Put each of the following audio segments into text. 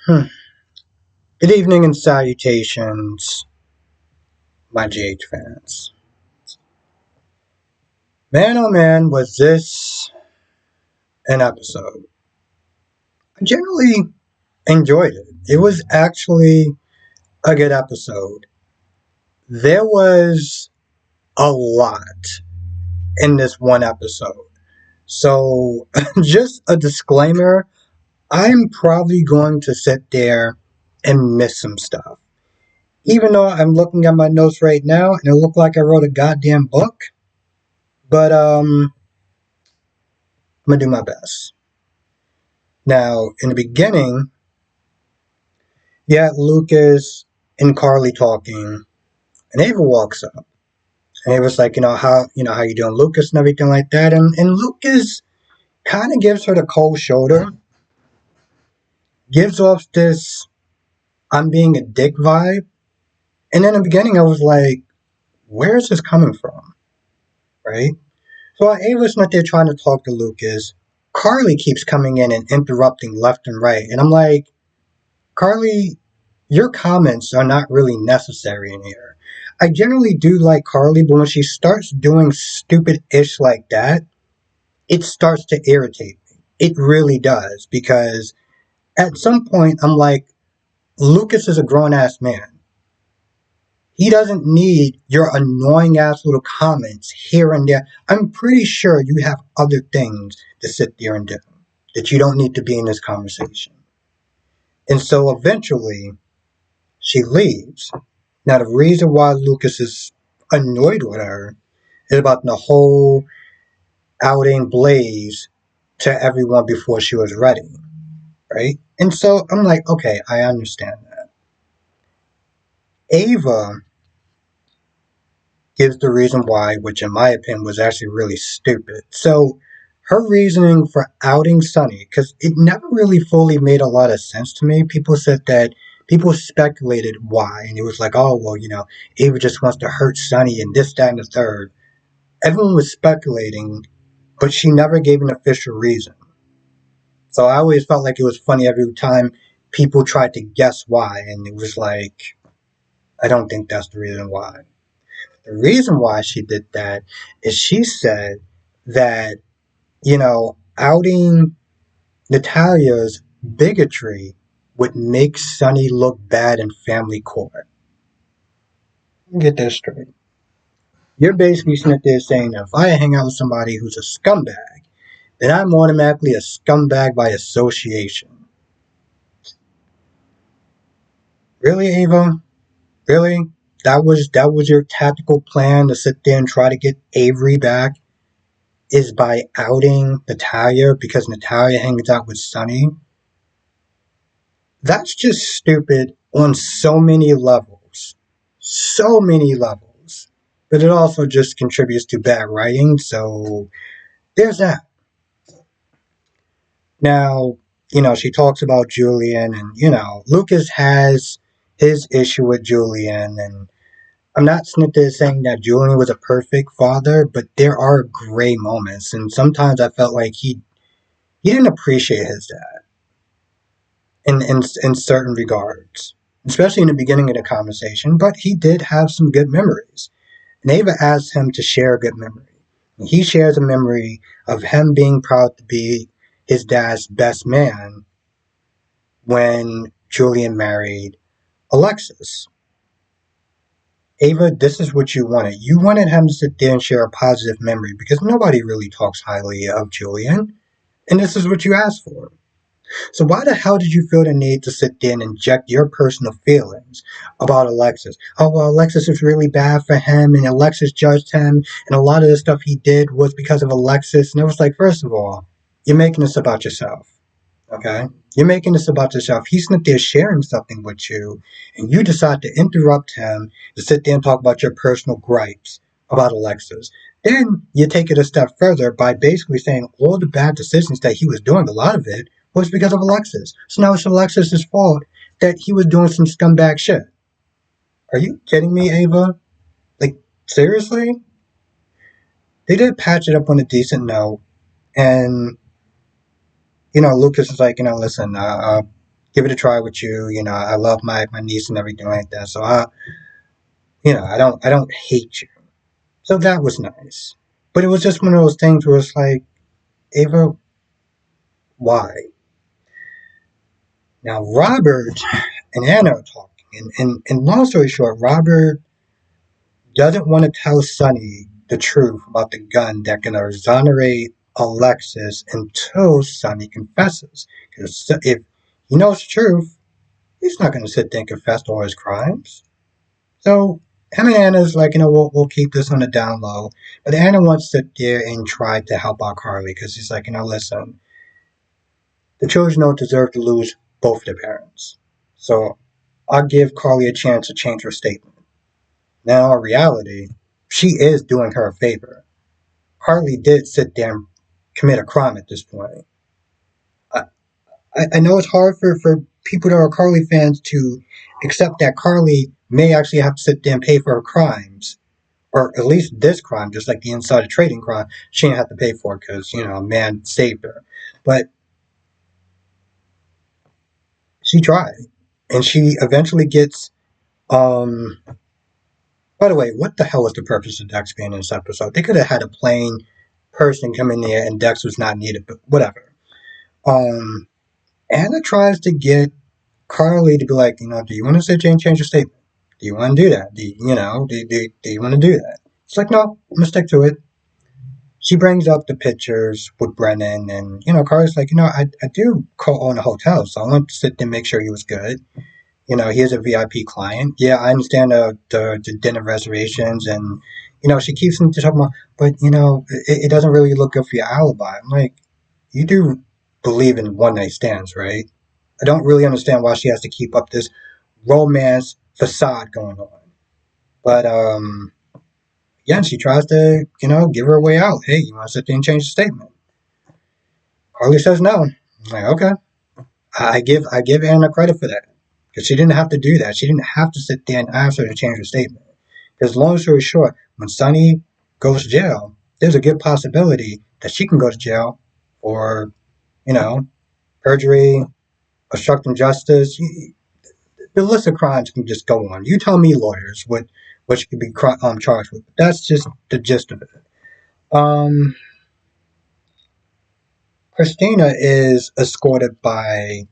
Hmm. Good evening and salutations, my GH fans. Man, oh man, was this an episode. I generally enjoyed it. It was actually a good episode. There was a lot in this one episode. So, just a disclaimer, I'm probably going to sit there and miss some stuff. Even though I'm looking at my notes right now and it looked like I wrote a goddamn book, but I'm gonna do my best. Now, in the beginning, you had Lucas and Carly talking, and Ava walks up, and Ava's like, how you doing, Lucas, and everything like that, and Lucas kind of gives her the cold shoulder, gives off this "I'm being a dick" vibe, and in the beginning, I was like, where is this coming from, right? So while Ava's not there trying to talk to Lucas, Carly keeps coming in and interrupting left and right, and I'm like, Carly, your comments are not really necessary in here. I generally do like Carly, but when she starts doing stupid ish like that, it starts to irritate me. It really does, because at some point I'm like, Lucas is a grown ass man. He doesn't need your annoying ass little comments here and there. I'm pretty sure you have other things to sit there and do, that you don't need to be in this conversation. And so eventually, she leaves. Now, the reason why Lucas is annoyed with her is about the whole outing Blaze to everyone before she was ready, right? And so I'm like, okay, I understand that. Ava gives the reason why, which in my opinion was actually really stupid. So her reasoning for outing Sunny, because it never really fully made a lot of sense to me. People speculated why, and it was like, oh, well, Ava just wants to hurt Sunny and this, that, and the third. Everyone was speculating, but she never gave an official reason. So I always felt like it was funny every time people tried to guess why, and it was like, I don't think that's the reason why. The reason why she did that is she said that, outing Natalia's bigotry would make Sunny look bad in family court. Get this straight. You're basically sitting there saying that if I hang out with somebody who's a scumbag, then I'm automatically a scumbag by association. Really, Ava? Really? That was your tactical plan to sit there and try to get Avery back? Is by outing Natalia because Natalia hangs out with Sunny? That's just stupid on so many levels. So many levels. But it also just contributes to bad writing, so there's that. Now, she talks about Julian, and, Lucas has his issue with Julian, and I'm not sitting there saying that Julian was a perfect father, but there are gray moments, and sometimes I felt like he didn't appreciate his dad in certain regards, especially in the beginning of the conversation, but he did have some good memories. And Ava asked him to share a good memory. And he shares a memory of him being proud to be his dad's best man when Julian married Alexis. Ava, this is what you wanted. You wanted him to sit there and share a positive memory because nobody really talks highly of Julian, and this is what you asked for. So why the hell did you feel the need to sit there and inject your personal feelings about Alexis? Oh, well, Alexis was really bad for him, and Alexis judged him, and a lot of the stuff he did was because of Alexis. And it was like, first of all, you're making this about yourself, okay? You're making this about yourself. He's not there sharing something with you, and you decide to interrupt him to sit there and talk about your personal gripes about Alexis. Then you take it a step further by basically saying all the bad decisions that he was doing, a lot of it, was because of Alexis. So now it's Alexis's fault that he was doing some scumbag shit. Are you kidding me, Ava? Like, seriously? They did patch it up on a decent note, and Lucas is like, listen, give it a try with you. I love my niece and everything like that. So I don't hate you. So that was nice. But it was just one of those things where it's like, Ava, why? Now Robert and Anna are talking, and long story short, Robert doesn't want to tell Sonny the truth about the gun that can exonerate Alexis until Sonny confesses. Because if he knows the truth, he's not going to sit there and confess to all his crimes. So him and Anna's like, we'll keep this on the down low. But Anna wants to sit there and try to help out Carly because he's like, listen, the children don't deserve to lose both their parents. So I'll give Carly a chance to change her statement. Now, in reality, she is doing her a favor. Carly did sit there and commit a crime at this point. I, I know it's hard for people that are Carly fans to accept that Carly may actually have to sit there and pay for her crimes, or at least this crime, just like the insider trading crime. She didn't have to pay for it because a man saved her, but she tried, and she eventually gets. By the way, what the hell was the purpose of Dex being in this episode? They could have had a plain person come in there, and Dex was not needed, but whatever. Um, Anna tries to get Carly to be like, do you want to sit there and change your statement? Do you want to do that? Do you want to do that? It's like, no, I'm gonna stick to it. She brings up the pictures with Brennan, and Carly's like, I do co-own a hotel, so I want to sit there and make sure he was good. He is a VIP client. Yeah, I understand the dinner reservations, and she keeps talking about, but it doesn't really look good for your alibi. I'm like, you do believe in one night stands, right? I don't really understand why she has to keep up this romance facade going on. But again, she tries to give her a way out. Hey, you want to sit there and change the statement? Carly says no. I'm like, okay. I give Anna credit for that because she didn't have to do that. She didn't have to sit there and ask her to change her statement. Because long story short, when Sonny goes to jail, there's a good possibility that she can go to jail for you know perjury, obstructing justice. The list of crimes can just go on. You tell me, lawyers, what she could be charged with. That's just the gist of it. Um, Christina is escorted by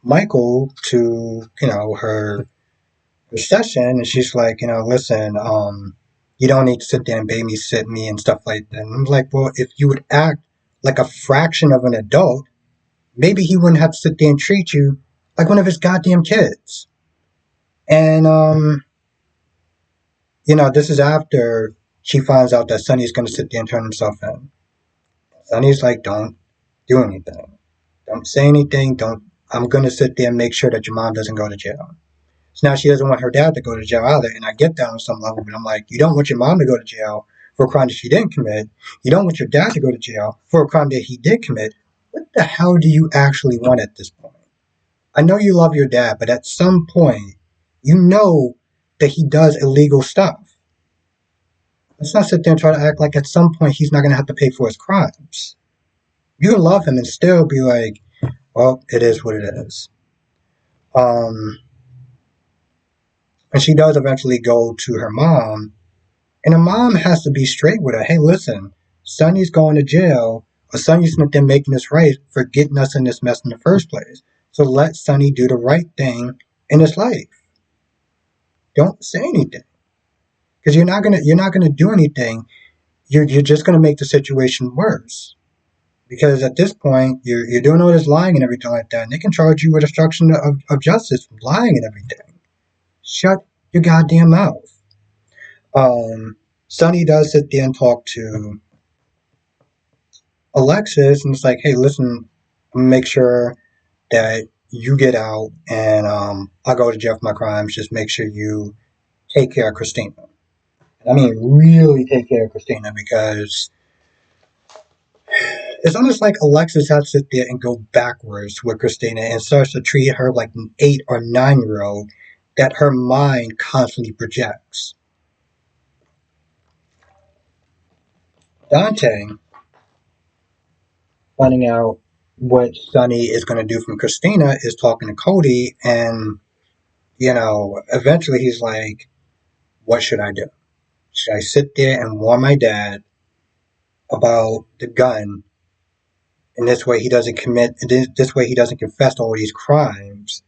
Michael to her session, and she's like, listen, you don't need to sit there and babysit me and stuff like that. And I'm like, well, if you would act like a fraction of an adult, maybe he wouldn't have to sit there and treat you like one of his goddamn kids. And this is after she finds out that Sonny's going to sit there and turn himself in. Sonny's like, don't do anything. Don't say anything. Don't. I'm going to sit there and make sure that your mom doesn't go to jail. So now she doesn't want her dad to go to jail either. And I get that on some level, but I'm like, you don't want your mom to go to jail for a crime that she didn't commit. You don't want your dad to go to jail for a crime that he did commit. What the hell do you actually want at this point? I know you love your dad, but at some point, you know that he does illegal stuff. Let's not sit there and try to act like at some point he's not going to have to pay for his crimes. You can love him and still be like, well, it is what it is. Um, and she does eventually go to her mom, and her mom has to be straight with her. Hey, listen, Sonny's going to jail, or Sonny's not there making this right for getting us in this mess in the first place. So let Sonny do the right thing in his life. Don't say anything because you're not gonna do anything. You're just gonna make the situation worse. Because at this point, you're doing all this lying and everything like that, and they can charge you with obstruction of justice, lying and everything. Shut your goddamn mouth. Sonny does sit there and talk to Alexis, and it's like, hey, listen, make sure that you get out, and I'll go to jail for my crimes. Just make sure you take care of Christina. I mean, really take care of Christina because it's almost like Alexis has to sit there and go backwards with Christina and starts to treat her like an 8 or 9 year old that her mind constantly projects. Dante, finding out what Sonny is going to do from Christina is talking to Cody, and eventually he's like, "What should I do? Should I sit there and warn my dad about the gun, and this way he doesn't confess to all these crimes,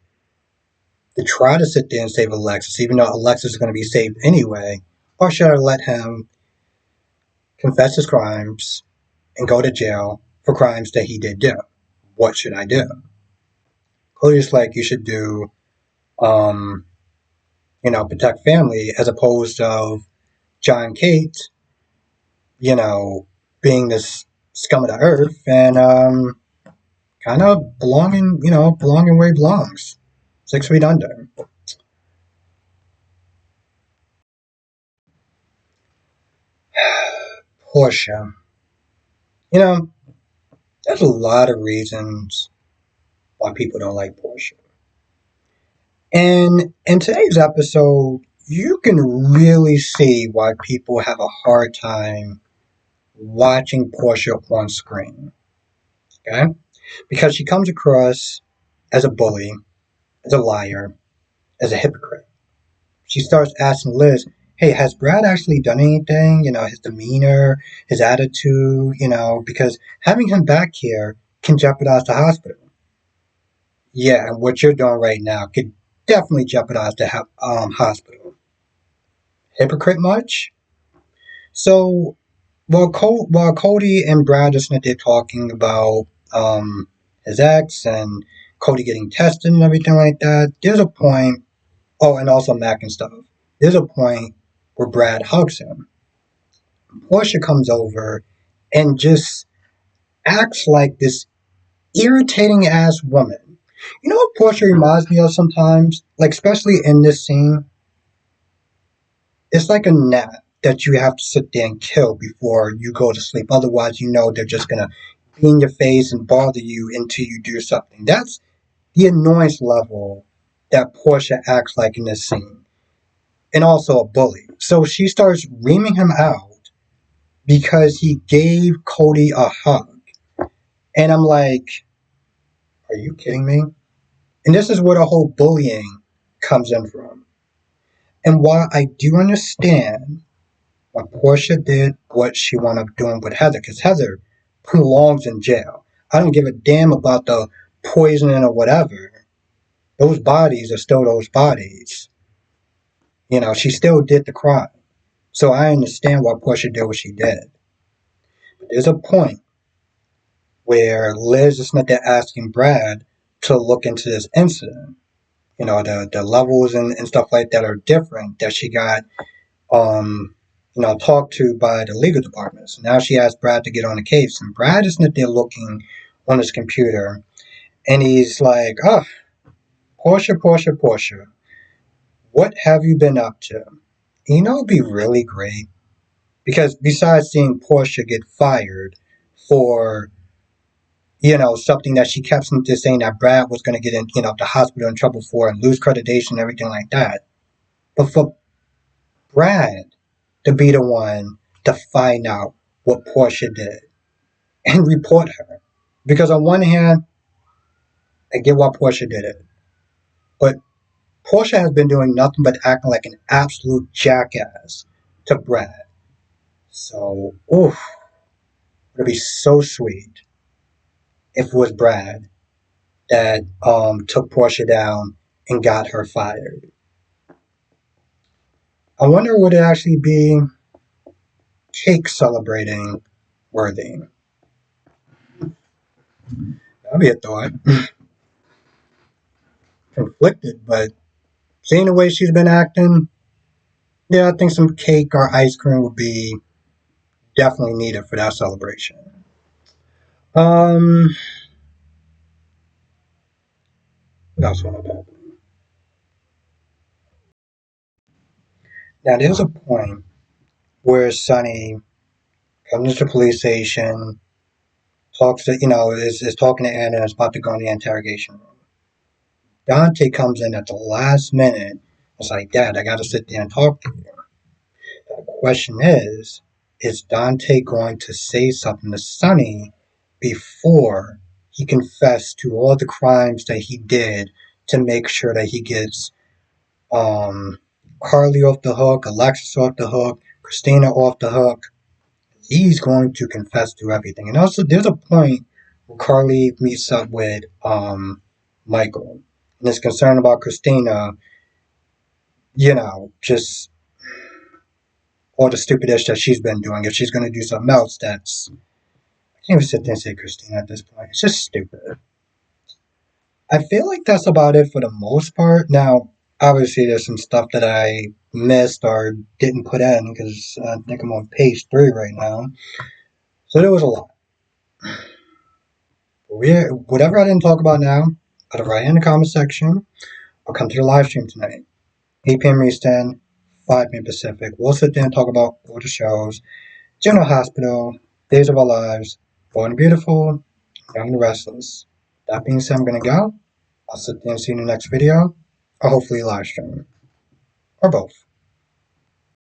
to try to sit there and save Alexis, even though Alexis is going to be saved anyway, or should I let him confess his crimes and go to jail for crimes that he did do? What should I do?" Cody's like, "You should do, um, protect family as opposed to John Kate, you know, being this scum of the earth and kind of belonging where he belongs, 6 feet under." Portia, you know, there's a lot of reasons why people don't like Portia. And in today's episode, you can really see why people have a hard time watching Portia on screen. Okay? Because she comes across as a bully, as a liar, as a hypocrite. She starts asking Liz, "Hey, has Brad actually done anything? His demeanor, his attitude, because having him back here can jeopardize the hospital." Yeah, and what you're doing right now could definitely jeopardize the hospital. Hypocrite much? So while Cody and Brad are sitting there talking about his ex and Cody getting tested and everything like that, there's a point. Oh, and also Mac and stuff. There's a point where Brad hugs him. Portia comes over and just acts like this irritating ass woman. You know what Portia reminds me of sometimes? Like, especially in this scene, it's like a gnat that you have to sit there and kill before you go to sleep. Otherwise, they're just gonna be in your face and bother you until you do something. That's the annoyance level that Portia acts like in this scene. And also a bully. So she starts reaming him out because he gave Cody a hug. And I'm like, are you kidding me? And this is where the whole bullying comes in from. And while I do understand why Portia did what she wound up doing with Heather, because Heather belongs in jail. I don't give a damn about the poisoning or whatever. Those bodies are still those bodies. She still did the crime. So I understand why Portia did what she did. But there's a point where Liz is not there asking Brad to look into this incident. The levels and stuff like that are different that she got talked to by the legal department. So now she asked Brad to get on the case, and Brad is not there looking on his computer, and he's like, "Oh, Portia, Portia, Portia, what have you been up to?" It'd be really great because besides seeing Portia get fired for something that she kept just saying that Brad was going to get in, the hospital in trouble for and lose accreditation and everything like that. But for Brad to be the one to find out what Portia did and report her. Because on one hand, I get why Portia did it. But Portia has been doing nothing but acting like an absolute jackass to Brad. So, oof, it would be so sweet if it was Brad that took Portia down and got her fired. I wonder would it actually be cake celebrating worthy? That'd be a thought. Conflicted, but seeing the way she's been acting, yeah, I think some cake or ice cream would be definitely needed for that celebration. Um, what else want to happen? Now, there's a point where Sonny comes to the police station, talks to, is talking to Anna and is about to go in the interrogation room. Dante comes in at the last minute. It's like, "Dad, I got to sit there and talk to you." The question is Dante going to say something to Sonny before he confessed to all the crimes that he did to make sure that he gets um, Carly off the hook, Alexis off the hook, Christina off the hook. He's going to confess to everything. And also, there's a point where Carly meets up with Michael and is concerned about Christina, just all the stupid ish that she's been doing. If she's going to do something else, I can't even sit there and say Christina at this point. It's just stupid. I feel like that's about it for the most part. Now, obviously, there's some stuff that I missed or didn't put in because I think I'm on page 3 right now. So there was a lot. Whatever I didn't talk about now, I'll write in the comment section. I'll come to the live stream tonight. 8 p.m. Eastern, 5 p.m. Pacific. We'll sit there and talk about all the shows. General Hospital, Days of Our Lives, Born and Beautiful, Young and Restless. That being said, I'm going to go. I'll sit there and see you in the next video, or hopefully live stream, or both.